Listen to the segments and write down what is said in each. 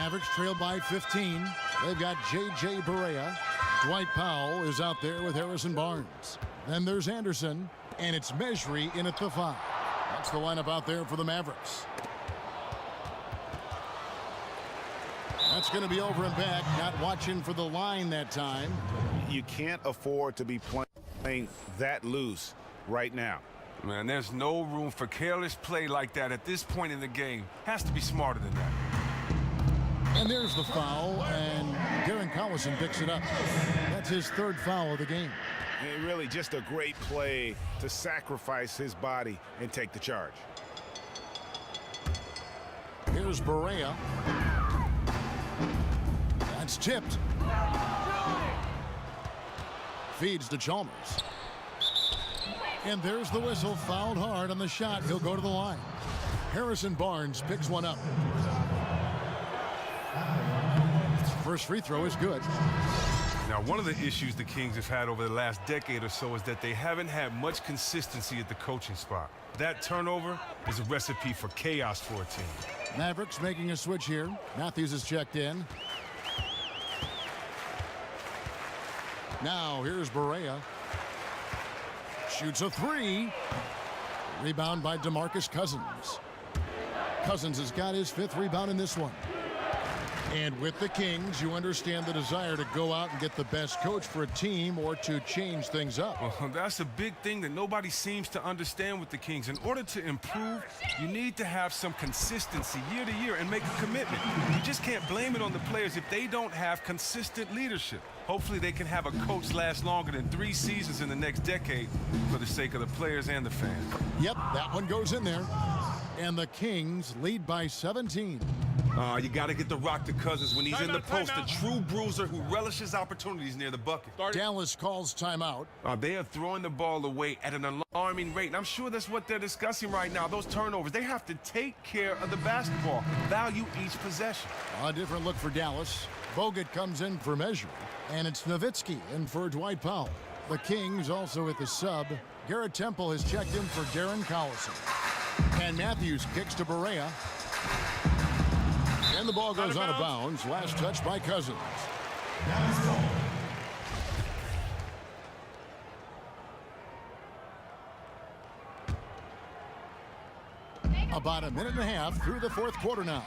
Mavericks trail by 15. They've got J.J. Barea. Dwight Powell is out there with Harrison Barnes. Then there's Anderson, and it's Mejri in at the 5. That's the lineup out there for the Mavericks. That's going to be over and back, not watching for the line that time. You can't afford to be playing that loose right now. Man, there's no room for careless play like that at this point in the game. Has to be smarter than that. And there's the foul, and Darren Collison picks it up. That's his 3rd foul of the game. And really just a great play to sacrifice his body and take the charge. Here's Barea. That's tipped. Feeds to Chalmers. And there's the whistle. Fouled hard on the shot. He'll go to the line. Harrison Barnes picks one up. First free throw is good. Now, one of the issues the Kings have had over the last decade or so is that they haven't had much consistency at the coaching spot. That turnover is a recipe for chaos for a team. Mavericks making a switch here. Matthews is checked in. Now here's Barea. Shoots a 3. Rebound by DeMarcus Cousins. Cousins has got his 5th rebound in this one. And with the Kings, you understand the desire to go out and get the best coach for a team or to change things up. Well, that's a big thing that nobody seems to understand with the Kings. In order to improve, you need to have some consistency year to year and make a commitment. You just can't blame it on the players if they don't have consistent leadership. Hopefully they can have a coach last longer than 3 seasons in the next decade for the sake of the players and the fans. Yep, that one goes in there. And the Kings lead by 17. You got to get the rock to Cousins when he's in the post. A true bruiser who relishes opportunities near the bucket. Dallas calls timeout. They are throwing the ball away at an alarming rate. And I'm sure that's what they're discussing right now. Those turnovers, they have to take care of the basketball. Value each possession. A different look for Dallas. Bogut comes in for Mejri. And it's Nowitzki in for Dwight Powell. The Kings also with the sub. Garrett Temple has checked in for Darren Collison. And Matthews kicks to Barea. And the ball goes out of bounds. Last touch by Cousins. About a minute and a half through the 4th quarter now.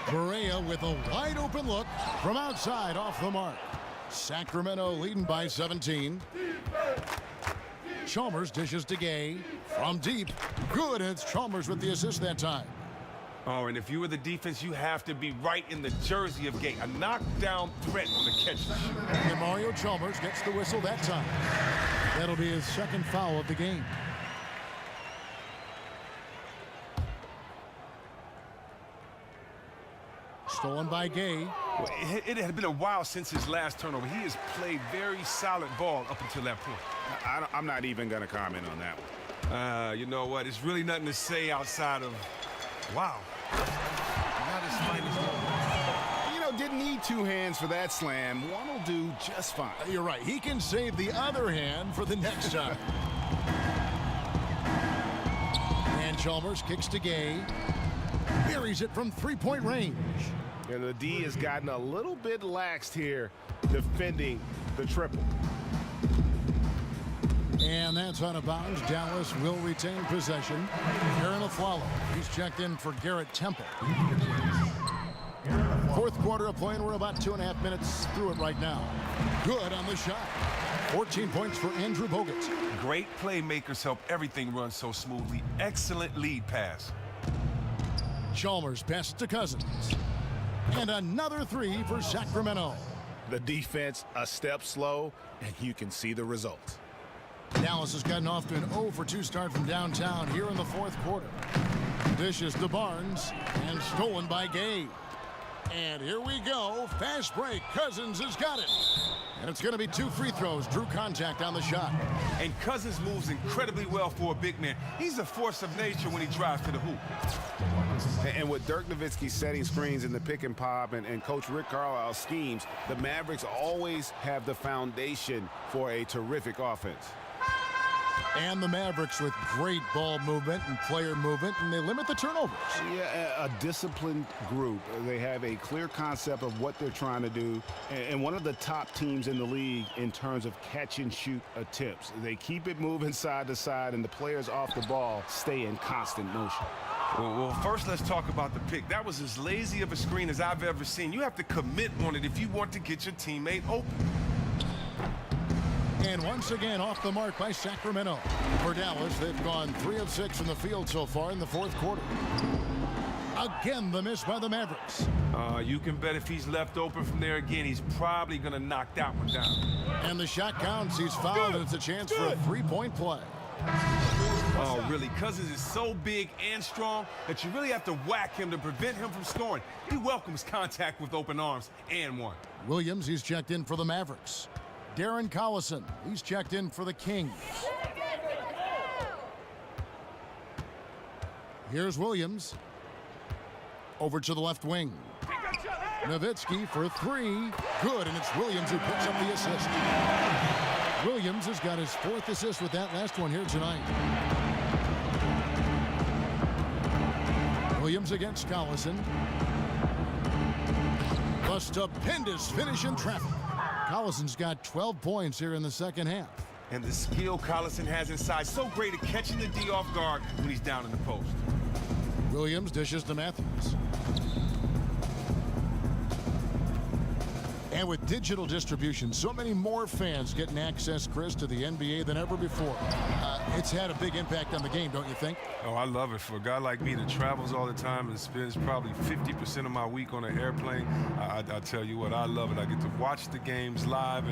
Barea with a wide open look from outside off the mark. Sacramento leading by 17. Chalmers dishes to Gay from deep. Good, and it's Chalmers with the assist that time. Oh, and if you were the defense, you have to be right in the jersey of Gay. A knockdown threat on the catch. And Mario Chalmers gets the whistle that time. That'll be his 2nd foul of the game. Stolen by Gay. Well, it had been a while since his last turnover. He has played very solid ball up until that point. I'm not even going to comment on that one. You know what? It's really nothing to say outside of, wow. Not his finest moment. You know, didn't need 2 hands for that slam. One will do just fine. You're right. He can save the other hand for the next time. And Chalmers kicks to Gay. Buries it from 3-point range. And the D has gotten a little bit laxed here defending the triple. And that's out of bounds. Dallas will retain possession. Aaron Aflalo. He's checked in for Garrett Temple. 4th quarter of play, and we're about 2.5 minutes through it right now. Good on the shot. 14 points for Andrew Bogut. Great playmakers help everything run so smoothly. Excellent lead pass. Chalmers best to Cousins. And another 3 for Sacramento. The defense a step slow, and you can see the results. Dallas has gotten off to an 0-for-2 start from downtown here in the 4th quarter. Dishes to Barnes, and stolen by Gay. And here we go. Fast break. Cousins has got it. And it's going to be 2 free throws. Drew contact on the shot. And Cousins moves incredibly well for a big man. He's a force of nature when he drives to the hoop. And with Dirk Nowitzki setting screens in the pick and pop and Coach Rick Carlisle's schemes, the Mavericks always have the foundation for a terrific offense. And the Mavericks with great ball movement and player movement, and they limit the turnovers. Yeah, a disciplined group. They have a clear concept of what they're trying to do, and one of the top teams in the league in terms of catch-and-shoot attempts. They keep it moving side to side, and the players off the ball stay in constant motion. Well, first let's talk about the pick. That was as lazy of a screen as I've ever seen. You have to commit on it if you want to get your teammate open. And once again off the mark by Sacramento. For Dallas, they've gone 3 of 6 from the field so far in the fourth quarter. Again, the miss by the Mavericks. You can bet if he's left open from there again, he's probably going to knock that one down. And the shot counts. He's fouled, and it's a chance for a three-point play. Oh, really? Cousins is so big and strong that you really have to whack him to prevent him from scoring. He welcomes contact with open arms and one. Williams, he's checked in for the Mavericks. Darren Collison, he's checked in for the Kings. Here's Williams. Over to the left wing. Nowitzki for 3. Good, and it's Williams who picks up the assist. Williams has got his 4th assist with that last one here tonight. Williams against Collison. A stupendous finish in traffic. Collison's got 12 points here in the second half. And the skill Collison has inside, so great at catching the D off guard when he's down in the post. Williams dishes to Matthews. And with digital distribution, so many more fans getting access, Chris, to the NBA than ever before. It's had a big impact on the game, don't you think? Oh, I love it. For a guy like me that travels all the time and spends probably 50% of my week on an airplane, I tell you what, I love it. I get to watch the games live,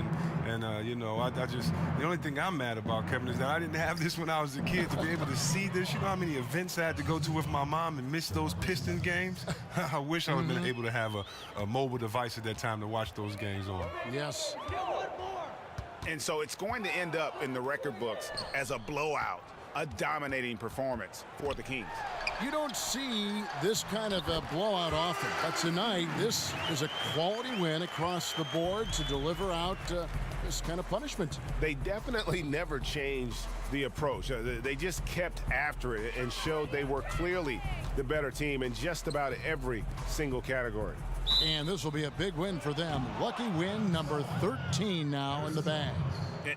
and you know, I just, the only thing I'm mad about, Kevin, is that I didn't have this when I was a kid to be able to see this. You know how many events I had to go to with my mom and miss those Pistons games? I wish I would have been able to have a mobile device at that time to watch those games on. Yes. And so it's going to end up in the record books as a blowout, a dominating performance for the Kings. You don't see this kind of a blowout often, but tonight this is a quality win across the board to deliver out this kind of punishment. They definitely never changed the approach. They just kept after it and showed they were clearly the better team in just about every single category. And this will be a big win for them. Lucky win number 13 now in the bag.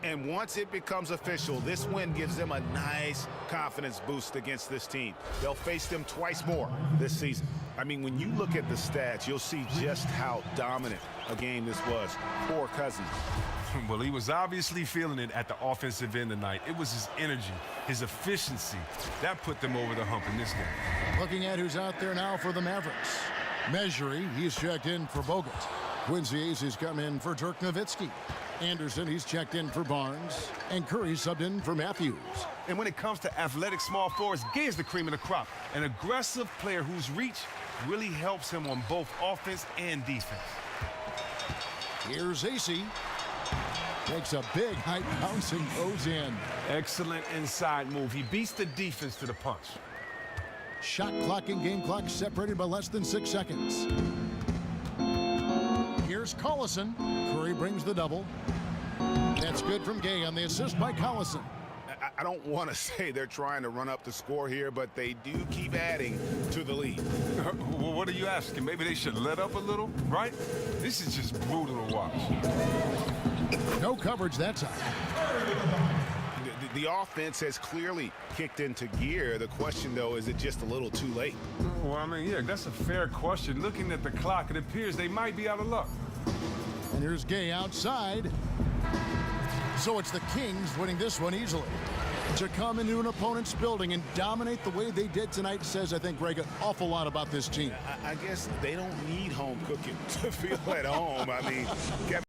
And once it becomes official, this win gives them a nice confidence boost against this team. They'll face them twice more this season. I mean, when you look at the stats, you'll see just how dominant a game this was for Cousins. Well, he was obviously feeling it at the offensive end tonight. It was his energy, his efficiency, that put them over the hump in this game. Looking at who's out there now for the Mavericks. Measury, he's checked in for Bogut. Quincy Ace has come in for Dirk Nowitzki. Anderson, he's checked in for Barnes. And Curry subbed in for Matthews. And when it comes to athletic small forwards, Gay is the cream of the crop. An aggressive player whose reach really helps him on both offense and defense. Here's AC. Makes a big high bouncing goes in. Excellent inside move. He beats the defense to the punch. Shot clock and game clock separated by less than 6 seconds. Here's Collison. Curry brings the double. That's good from Gay on the assist by Collison. I don't want to say they're trying to run up the score here, but they do keep adding to the lead. Well, what are you asking? Maybe they should let up a little, right? This is just brutal to watch. No coverage that time. The offense has clearly kicked into gear. The question, though, is it just a little too late? Well, I mean, yeah, that's a fair question. Looking at the clock, it appears they might be out of luck. And here's Gay outside. So it's the Kings winning this one easily. To come into an opponent's building and dominate the way they did tonight says, I think, Greg, an awful lot about this team. I guess they don't need home cooking to feel at home. I mean, Kevin.